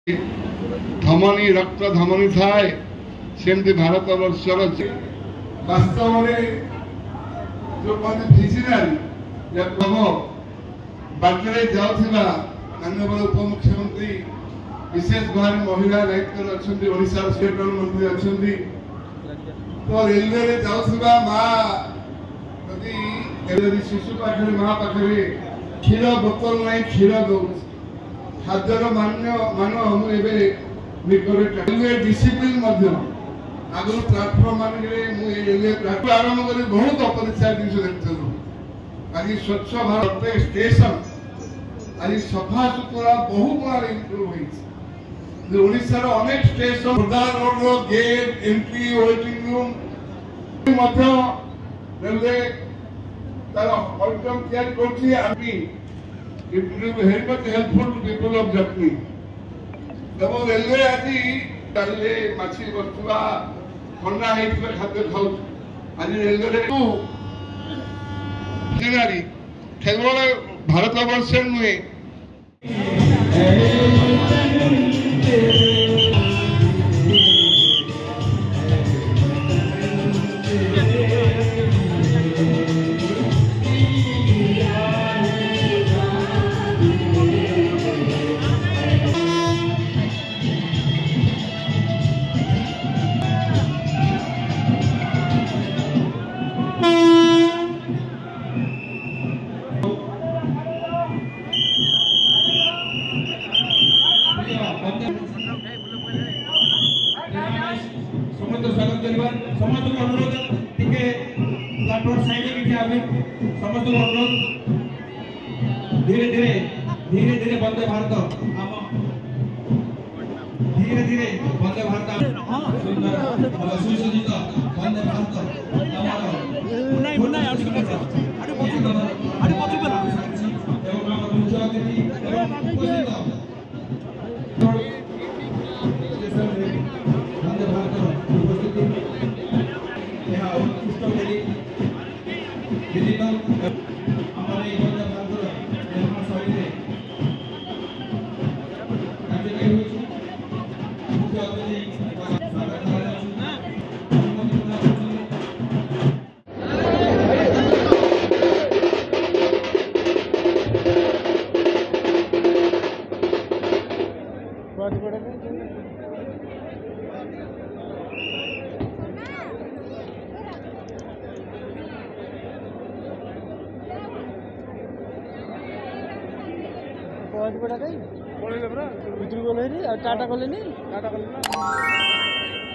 धमनी रक्त धमनी थाए सेमती भारत वर्षर वास्तव में जो विजनरी बाटे जाऊा माननीय उपमुख्यमंत्री विशेष भाव महिला दायित्व अच्छा स्टेट मंत्री अच्छा तो रेलवे जाऊा माँ यदि शिशु पाखे माँ पाखे क्षीर बोतल ना क्षीर दौ खाद्यर मान रेलवे डिसिप्लिन आगु प्लाटफर्म मान आरंभ कर बहुत अपरिष्कार जिन देखु आज स्वच्छ भारत स्टेशन आज सफा सुतरा बहु गुण इम्प्रूव ओडार अनेक station road gate entry waiting room railway तार आउटकम तैयारी It will be very much helpful to people of Japni. जब रेलवे आज डाले माछी बसुआ ठंडा है खाद्य खाऊ आज रेलवे केवल भारत वर्ष नुहे स्वागत करवा समस्त को अनुरोध टिके प्लाटफॉर्म साइड में क्या आवे समस्त को अनुरोध धीरे धीरे वंदे भारत धीरे धीरे वंदे भारत सुंदर सुसज्जित वंदे भारत हमारा गुनाय आडे पछु बना एवं हम मुख्य अतिथि एवं उपस्थित वंदे भारत यहाँ उत्कृष्ट बोली डिजिटल हमारे वंदे भारत निर्माण शैली कार्यक्रम होइछ मुख्य अतिथि स्वागत बड़ा कहीं पड़े टाटा कले टाटा कले